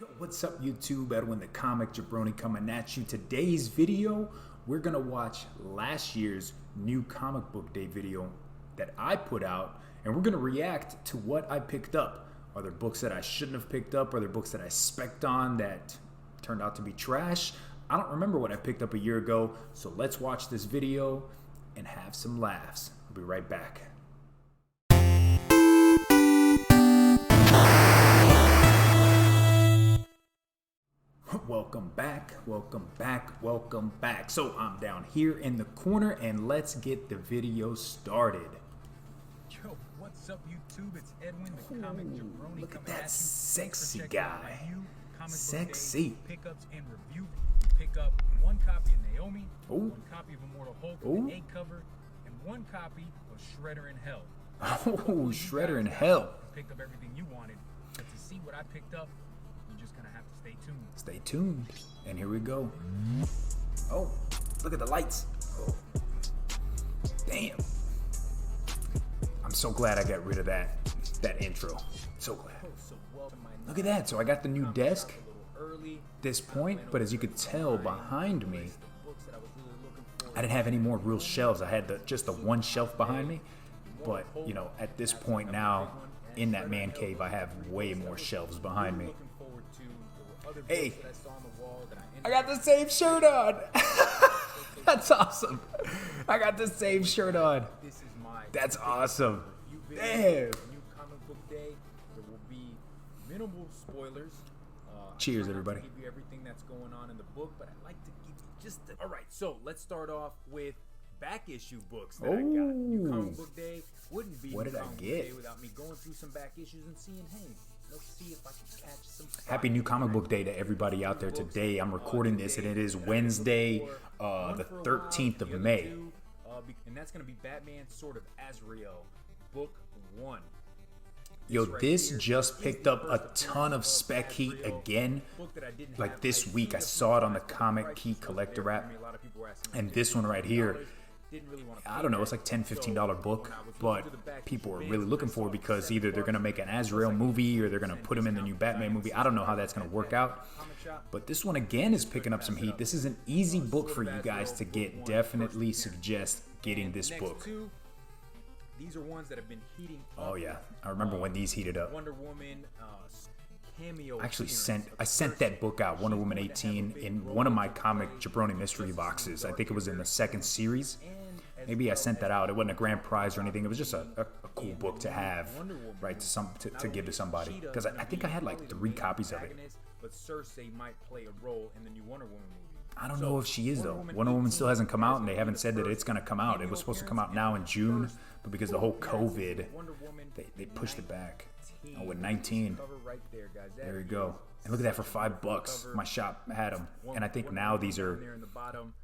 Yo, what's up YouTube? Edwin the Comic Jabroni coming at you. Today's video, we're gonna watch last year's new comic book day video that I put out, and we're gonna react to what I picked up. Are there books that I shouldn't have picked up? Are there books that I spec'd on that turned out to be trash? I don't remember what I picked up a year ago, so let's watch this video and have some laughs. I'll be right back. Welcome back, welcome back, welcome back. So I'm down here in the corner and let's get the video started. Yo, what's up YouTube? It's Edwin the Comic Jabroni. Look at that sexy guy. Sexy. Pickups and review. You pick up one copy of Naomi, one copy of Immortal Hulk, an 8 cover, and one copy of Shredder in Hell. Oh, Shredder in Hell. Picked up everything you wanted, but to see what I picked up, you're just gonna have to stay tuned. Stay tuned. And here we go. Oh, look at the lights. Oh. Damn. I'm so glad I got rid of that intro. So glad. Look at that. So I got the new desk at this point, but as you could tell behind me, I didn't have any more real shelves. I had just the one shelf behind me, but you know, at this point now in that man cave, I have way more shelves behind me. Hey, I got the same shirt on. That's awesome. I got the same shirt on. That's awesome. Damn. New comic book day. There will be minimal spoilers. Cheers, everybody. Give you everything that's going on in the book, but I'd like to give you just all right. So let's start off with back issue books that I got. New comic book day wouldn't be what did I get without me going through some back issues and seeing, hey, let's see if I can catch some. Happy new comic book day to everybody out there today. I'm recording this and it is Wednesday, the 13th of May. And that's going to be Batman Sword of Azrael, book 1. Yo, this just picked up a ton of spec heat again. Like this week, I saw it on the Comic Heat Collector app. And this one right here, I don't know, it's like $10, $15 book, but people are really looking for it because either they're going to make an Azrael movie or they're going to put him in the new Batman movie. I don't know how that's going to work out. But this one again is picking up some heat. This is an easy book for you guys to get. Definitely suggest getting this book. These are ones that have been heating up. Oh yeah, I remember when these heated up. Wonder Woman cameo. I actually sent that book out, Wonder Woman 18, in one of my comic Jabroni mystery boxes. I think it was in the second series. Maybe I sent that out. It wasn't a grand prize or anything. It was just a cool book to have, right, to give to somebody. Because I think I had like 3 copies of it. But Cersei might play a role in the new Wonder Woman movie. I don't know if she is though. Wonder Woman still hasn't come out, and they haven't said that it's gonna come out. It was supposed to come out now in June, but because of the whole COVID, they pushed it back. Oh, with 19. There you go. And look at that for $5. My shop had them, and I think now these are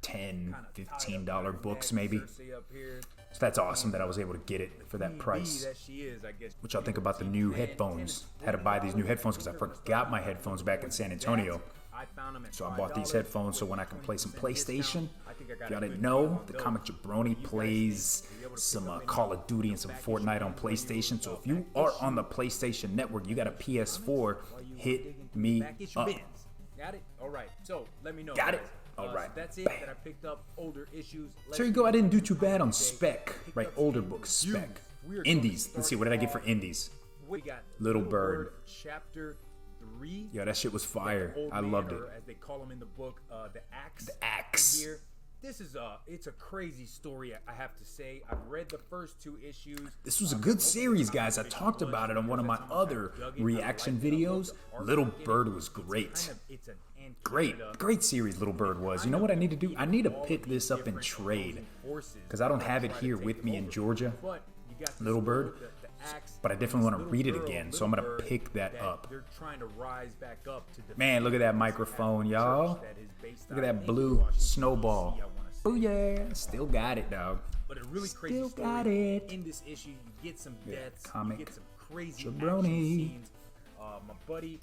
$10, $15 books maybe. So that's awesome that I was able to get it for that price. What y'all think about the new headphones? Had to buy these new headphones because I forgot my headphones back in San Antonio. So I bought these headphones so when I can play some PlayStation. If y'all didn't know, the Comic Jabroni plays some Call of Duty and some Fortnite on PlayStation. So if you are on the PlayStation Network, you got a PS4, hit me up. Got it? All right. So let me know. Got it? All right. That's it. That I picked up older issues. So there you go. I didn't do too bad on spec, right? Older books, spec. Indies. Let's see. What did I get for indies? We got Little Bird. Chapter 3. Yeah, that shit was fire. I loved it. As they call him in the book, the Axe. The Axe. Here. This is it's a crazy story, I have to say. I've read the first 2 issues. This was a good series, guys. I talked about it on one of my other reaction videos. Little Bird was great. Great series Little Bird was. You know what I need to do? I need to pick this up in trade because I don't have it here with me in Georgia. Little Bird. But I definitely want to read it again, so I'm going to pick that up. Man, look at that microphone, y'all. Look at that blue snowball. Oh yeah, still got it, dog. But a really crazy still story. Got it. In this issue, you get some deaths, comic you get some crazy Jabroni action scenes. My buddy,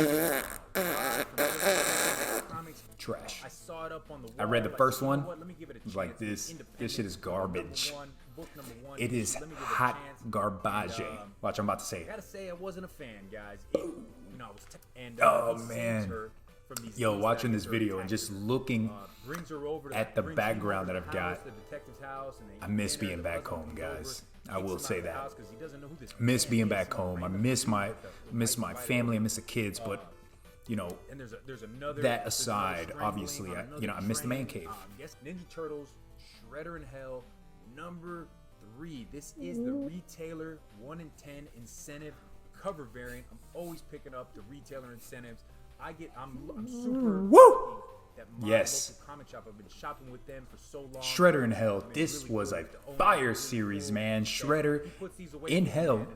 trash. I saw it up on the wall. I read the first one. You know, let me give it a chance. Like this shit is garbage. It is hot garbage. Watch, I'm about to say it. I gotta say, I wasn't a fan, guys. I was and Oh, he saves man. her from these Yo, thieves watching that this are video and just attacking looking her. Brings her over to, at the brings him background over that to I've house, got, the detective's house, and they I miss eat dinner, being the back husband home, comes guys. over, I will kicks him say out the that. house 'cause he doesn't know who this Miss man being is, back some home. I random miss dude my with a miss light my invited family. I over. miss the kids, but you know, And there's another that there's another aside, strangling obviously, on I another miss the man train. cave. Yes, Ninja Turtles, Shredder in Hell, number 3. This is the retailer 1 in 10 incentive cover variant. I'm always picking up the retailer incentives. I'm super Woo! lucky that my Yes. local comic shop, I've been shopping with them for so long. Shredder in Hell. I mean, This really was cool a with the owner, fire really series, cool. man. So Shredder he puts these away in for me, hell. man,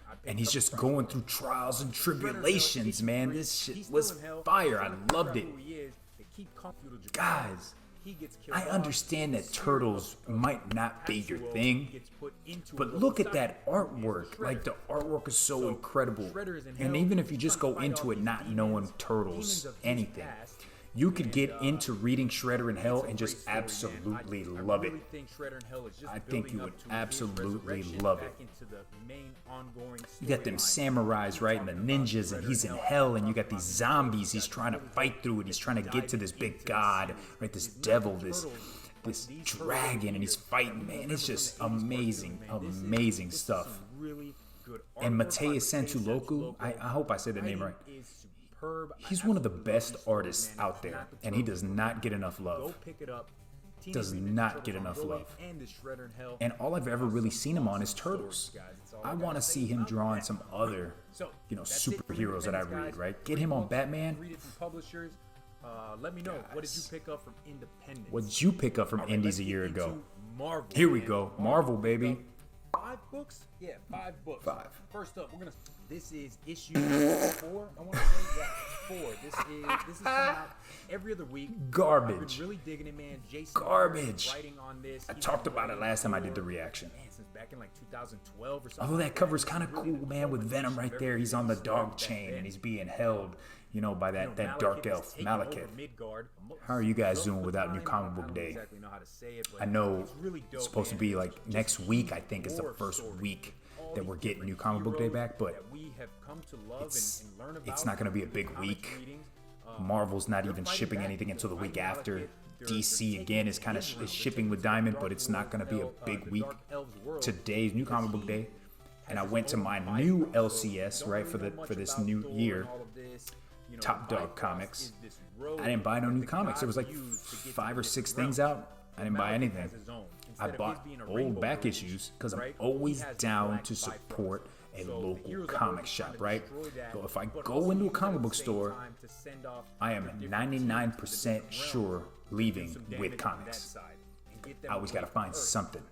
I pick And he's up just from going him. through trials and Shredder in Hell, tribulations, man. he's This shit still was in hell. fire. I Trying to figure loved out it. who he is. They keep calling feudal Japan. Guys, He gets killed I off. understand that Series turtles of might not be your Tatsuo thing, gets put into a but little look at side that movie. artwork. Shredder. Like, the artwork is so So, incredible. Shredder is in And hell. even if you He's just trying go to fight into off it these not demons, knowing demons turtles, of his anything, past. you could And, get into reading Shredder in Hell It's a and great just story, man. absolutely I love it. really think Shredder in Hell is just I think building you up would to his absolutely resurrection love back it. into the main ongoing You got them storyline. samurais, right, and the ninjas, and he's in hell, and you got these zombies he's trying to fight through, and he's trying to get to this big god, right, this devil, this dragon, and he's fighting, man. It's just amazing, amazing stuff. And Mateus Santuloku, I hope I said the name right. He's one of the best artists out there, and he does not get enough Go love. pick it up. Does not get enough love. And all I've ever really seen him on is Turtles. I want to see him drawing some other, superheroes that I read, right? Get him on Batman. Read it from publishers. Let me know. What did you pick up from Independence? What did you pick up from All right, Indies let's a get year into ago? Marvel. Here we man. go. Marvel, baby. 5 books? Yeah, 5 books. 5. First up, this is issue 4, I want to say. Yeah, 4. This is coming out every other week. Garbage. I've been really digging it, man. Jason Garbage. writing on this. I He's talked been about it writing last time I did the for, reaction. man, since back in like 2012 or something. Although like that cover's He's kind of really cool, the man, with Venom culmination right of there. He's on the everything dog back chain, then. and he's being held, by that dark Malekith is elf, taking over Malekith. Midgard. How are you guys Most doing of the without New time, Comic I Book don't Day? exactly know how to say it, but I know it's really dope, it's supposed to man. be like Just next week, I think, is the more first stories. week All that these we're getting New different Comic Book Day heroes back, but that we have come to love it's- and learn about it's not going to be a through big comics week. readings. Marvel's not They're even fighting shipping back. anything until the They're week fighting after. Malekith. They're DC taking again is kind of Israel. They're shipping taking with the Diamond, Dark but it's not going to be a World, big the week. Dark Elves world, Today's New because Comic Book he Day, and I has went his to own my Bible, new so LCS, don't right, really for know the much for this about new Thor year. and all of this. Top Dog Bifrost Comics. is this road I didn't buy no that new the comics. There was gods like use to get to 5 or the 6 different things realms. out. I didn't buy Malekith anything. has his own. I Instead of his bought being a old rainbow back village, issues because I'm right, always he has down black to Bifrost. support a So the local heroes are comic always shop, trying to right? destroy that, So if I but go also into a use it comic at book the same store, time to send off I am the different teams to the 99% different sure realms, do leaving some with damage on that comics. side, and get them I always away got to from find Earth. something.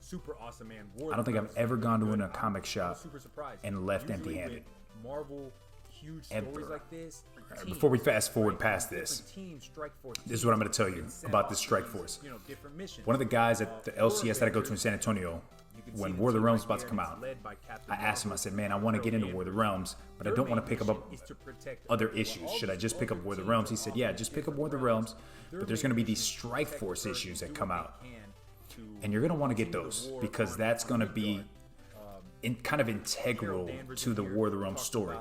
Super awesome, man. I don't think I've ever gone to a comic I was shop super surprised. and left Usually empty-handed. with Marvel, huge Ever. stories like this. Right, before we fast forward past this, this is what I'm going to tell you about this Strike Force. Different missions. One of the guys at the LCS that I go to in San Antonio, when War of the Realms is about to come out, I asked him, I said, man, I want to get into War of the Realms, but I don't want to pick up other issues. Should I just pick up War of the Realms? He said, yeah, just pick up War of the Realms, but there's going to be these Strike Force issues that come out. And you're going to want to get those because that's going to be kind of integral to the War of the Realms story.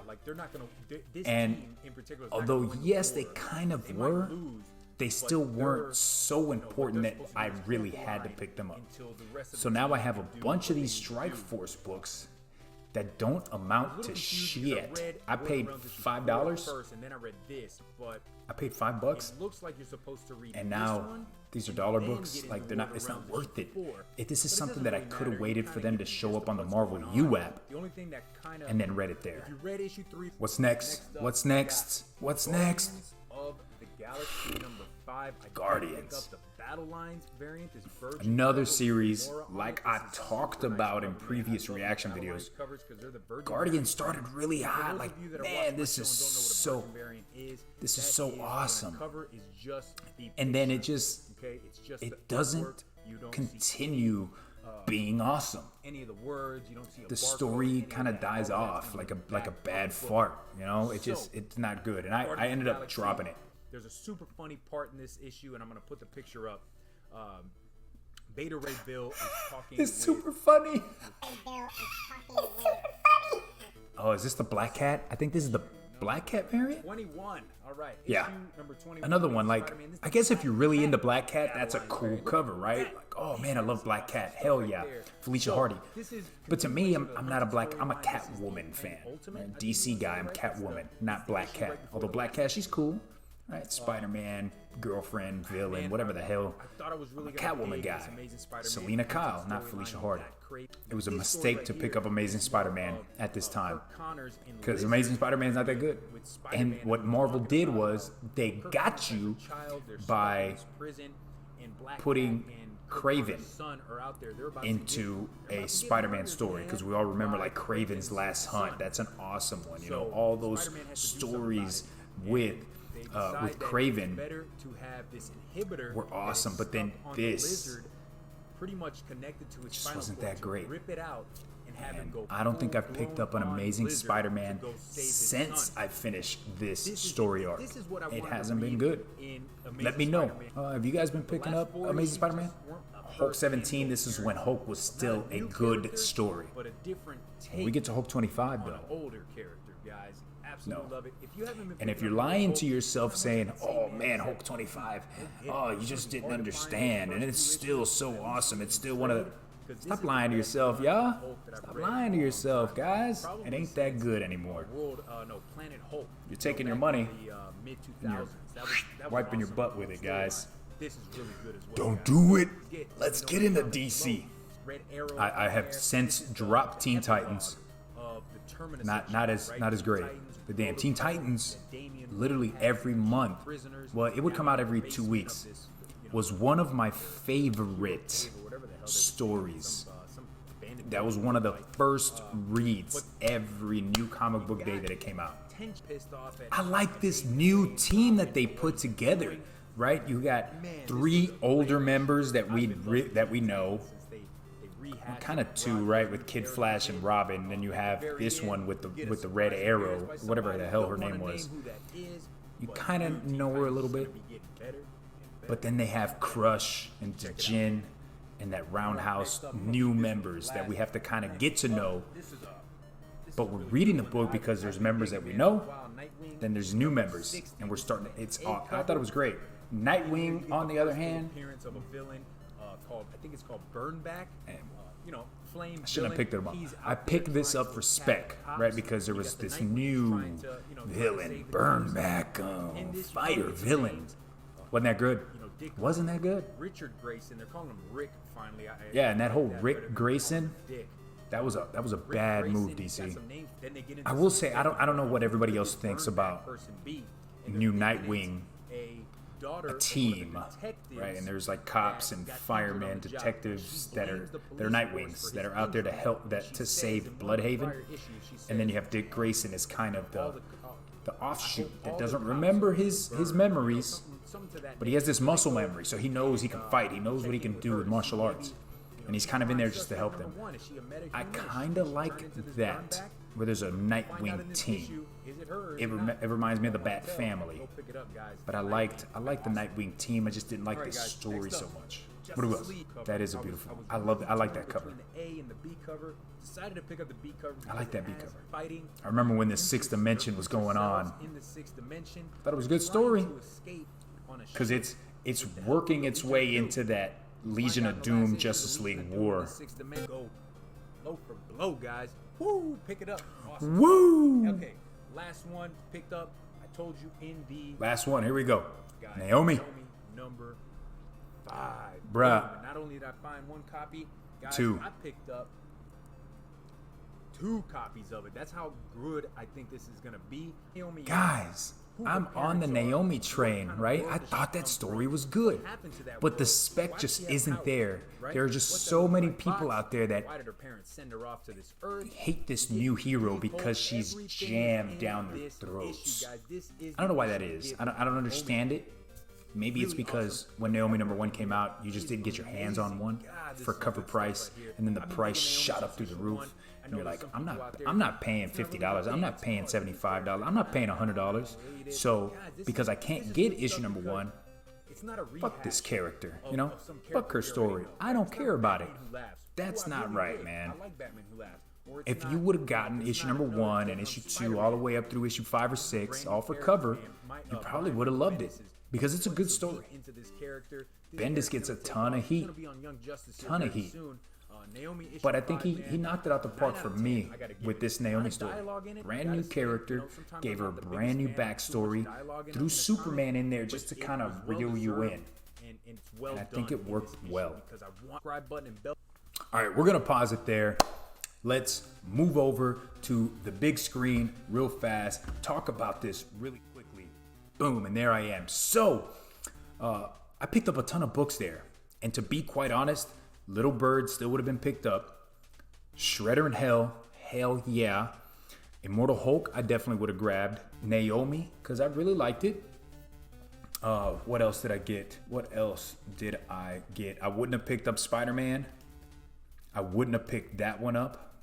And although, yes, they kind of were, they still weren't so important that I really had to pick them up. So now I have a bunch of these Strike Force books that don't amount to shit. I paid $5. I paid $5, looks like you're supposed to read and now these are dollar books. Like they're not. It's not worth it. If this is something that I could have waited for them to show up on the Marvel U app, The only thing that kind of and then read it there. you read issue 3. What's next? What's next? What's next? Of the Galaxy number 5. I Guardians. Pick up the Battle Lines variant. This Virgin Another Battle series with Gamora on like it. I This is talked super nice about in cover, man. previous I love the reaction Battle Lines videos. covers 'cause they're the Virgin Guardians variant. started really For hot. those Like, of you that are man, watching this my is show and don't know what a so. Virgin variant is, This is that so when the awesome. cover is just the And then it picture, just okay? It's just the it doesn't artwork. You don't see continue being awesome. any of the words. You don't see a The barcode, story any of kind of that. dies All that's off in like the a back bad of the book. fart. You know, it's So, it's not good. And I Guardians of ended the up Galaxy, dropping it. There's a super funny part in this issue, and I'm gonna put the picture up. Beta Ray Bill is talking. It's with, super funny. Bill is talking with Oh, is this the black cat? I think this is the. Black Cat variant? 21. All right. Yeah. Issue number 21. Another one, like, Spider-Man. This I guess if you're really into Black Cat, that's a cool cover, right? Like, oh man, I love Black Cat. Hell yeah. Felicia Hardy. But to me, I'm not I'm a Catwoman fan. Right? DC guy, I'm Catwoman, not Black Cat. Although Black Cat, she's cool. Right? Spider-Man, girlfriend, villain, whatever the hell. I'm a Catwoman guy. Selena Kyle, not Felicia Hardy. It was a mistake to pick up Amazing Spider-Man at this time, because Amazing Spider-Man's not that good. And what Marvel did was they got you by putting Craven into a Spider-Man story, because we all remember like Craven's Last Hunt. That's an awesome one. You know, all those stories with Craven were awesome, but then this pretty much connected to its just final wasn't form, that great. Rip it out and have him go I don't think I've picked up an Amazing Lizard Spider-Man to go save his since son. I finished this story arc. This is what I It wanted hasn't to been read good. in Amazing Let me know. Spider-Man. Have you guys been picking last up four Amazing issues Spider-Man? just weren't a Hulk first 17, handle this is when Hulk was still Not a new good character, story. but a different take When we get to Hulk 25 on an though, older character, guys. Absolutely No. love it. If you haven't been and if picking you're up lying Hulk, to yourself saying, say, oh man, Hulk 25, oh, you just didn't understand, and it's still so awesome, it's still one of the... Stop lying to yourself, y'all. Stop lying to yourself, guys. It ain't that good anymore. Planet Hulk. You're taking your money Mid and you're 2000s. That was wiping your awesome. butt with it, guys. This is really good as well. Don't guys. do it. Get, Let's you get know, into DC. Red Arrow I have there. since This is dropped the Teen epilogue Titans. of the Terminus Not issue, right? as great. Titans, The damn all Teen the Titans, that Damian literally had, every month. prisoners, Well, it would come out every 2 basement of weeks. this, Was one of my favorite cave or whatever the hell they were, stories. some abandoned That was one of the first reads every new comic book day that it came out. tension pissed off at I like this new team that they put together, right? You got 3 older members that we know. Kind of 2, right, with Kid Flash and Robin. Then you have this one with the Red Arrow, whatever the hell her name was. You kind of know her a little bit. But then they have Crush and Jin and that Roundhouse new members that we have to kind of get to know. But we're reading the book because there's members that we know. Then there's new members, and we're starting. I thought it was great. Nightwing, on the other hand, appearance of a villain called, I think it's called Burnback. You know, Flame. I shouldn't have picked it up. He's I out there picked this trying up to for attack spec, cops. right? Because there You was got the this Nightwing new trying to, you know, villain, save the Burnback, In this fire show, it's villain. named, Wasn't that good? you know, Dick Wasn't that good? Richard Grayson. They're calling him Rick finally. Yeah, and that whole but Rick if you call him Grayson, Dick, that was a Rick bad Grayson, move, he's got DC. some names. Then they get into I some will say I don't know what everybody else Burnback thinks about person B, and new they're thinking Nightwing, it's a daughter of one a of the team, detectives right? And there's like cops that and got injured firemen, on the job. detectives She that are blames the that are police force Nightwings for that his are out there to injury. help She that to says save in one of the Bloodhaven. prior issues, she And then says you have Dick Grayson as kind of all the offshoot all that the doesn't cops remember are his burned, memories, something to that but he has nature. this muscle memory, so he knows he can fight. He knows what he can do with martial arts, and he's kind of in there just to help them. I kind of like that, where there's a Nightwing team. It reminds me of the Bat Family, but I liked the Nightwing team. I just didn't like the story so much. But it was. That is a beautiful. I love it. I like that cover. Decided to pick up the B cover. I like that B because it has cover. Fighting. I remember when the Sixth Dimension was going on. In the Sixth Dimension. Thought it was a good story because it's working its way into that Legion of Doom Justice League war. Go blow for blow, guys. Woo! Pick it up. Awesome. Woo! Okay, last one picked up. I told you in the Last one. Here we go. guys, Naomi. number 5. Bruh. Not only did I find one copy, guys, 2. I picked up 2 copies of it. That's how good I think this is gonna be. Naomi, Guys, I'm on the Naomi train, right? I thought that story was good, but the spec just isn't there. There are just so many people out there that Why did her parents send her off to this earth? hate this new hero because she's jammed down their throats. I don't know why that is. I don't understand it. Maybe it's because when Naomi #1 came out, you just didn't get your hands on one for cover price, and then the price shot up through the roof. And you're like, I'm not paying $50. I'm not paying $75. I'm not paying $100. So because I can't get issue #1, fuck this character, you know? Fuck her story. I don't care about it. That's not right, man. I like Batman Who Laughs. if you would have gotten issue number 1 and issue 2 all the way up through issue 5 or 6, all for cover, you probably would have loved it because it's a good story. Bendis gets a ton of heat. Ton of heat. But I think he knocked it out the park for me with this Naomi story. Brand new character, gave her a brand new backstory, threw Superman in there just to kind of reel you in. And I think it worked well. All right, we're going to pause it there. Let's move over to the big screen real fast. Talk about this really quickly. Boom, and there I am. So, I picked up a ton of books there. And to be quite honest, Little Bird still would have been picked up. Shredder in Hell, hell yeah. Immortal Hulk, I definitely would have grabbed. Naomi, because I really liked it. What else did I get? I wouldn't have picked up Spider-Man. I wouldn't have picked that one up.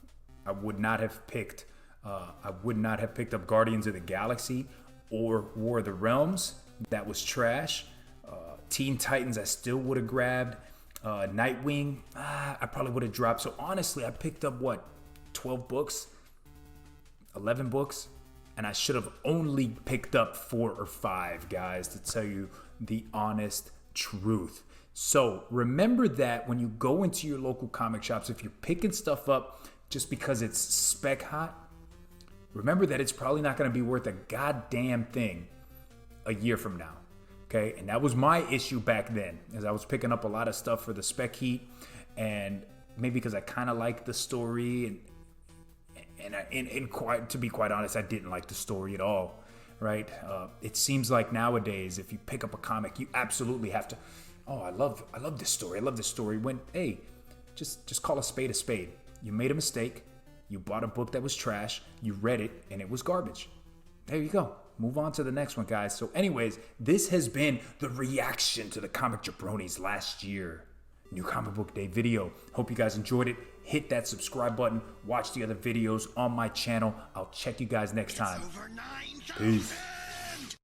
I would not have picked up Guardians of the Galaxy or War of the Realms. That was trash. Teen Titans, I still would have grabbed. Nightwing, I probably would have dropped. So honestly, I picked up 12 books, 11 books, and I should have only picked up 4 or 5, guys, to tell you the honest truth. So remember that when you go into your local comic shops, if you're picking stuff up just because it's spec hot, remember that it's probably not going to be worth a goddamn thing a year from now. Okay, and that was my issue back then, as I was picking up a lot of stuff for the spec heat, and maybe because I kind of liked the story, and to be quite honest, I didn't like the story at all. Right? It seems like nowadays, if you pick up a comic, you absolutely have to. Oh, I love this story. I love this story. When hey, just call a spade a spade. You made a mistake. You bought a book that was trash. You read it, and it was garbage. There you go. Move on to the next one, guys. So anyways, this has been the reaction to the Comic Jabronis last year. New Comic Book Day video. Hope you guys enjoyed it. Hit that subscribe button. Watch the other videos on my channel. I'll check you guys next time. Peace.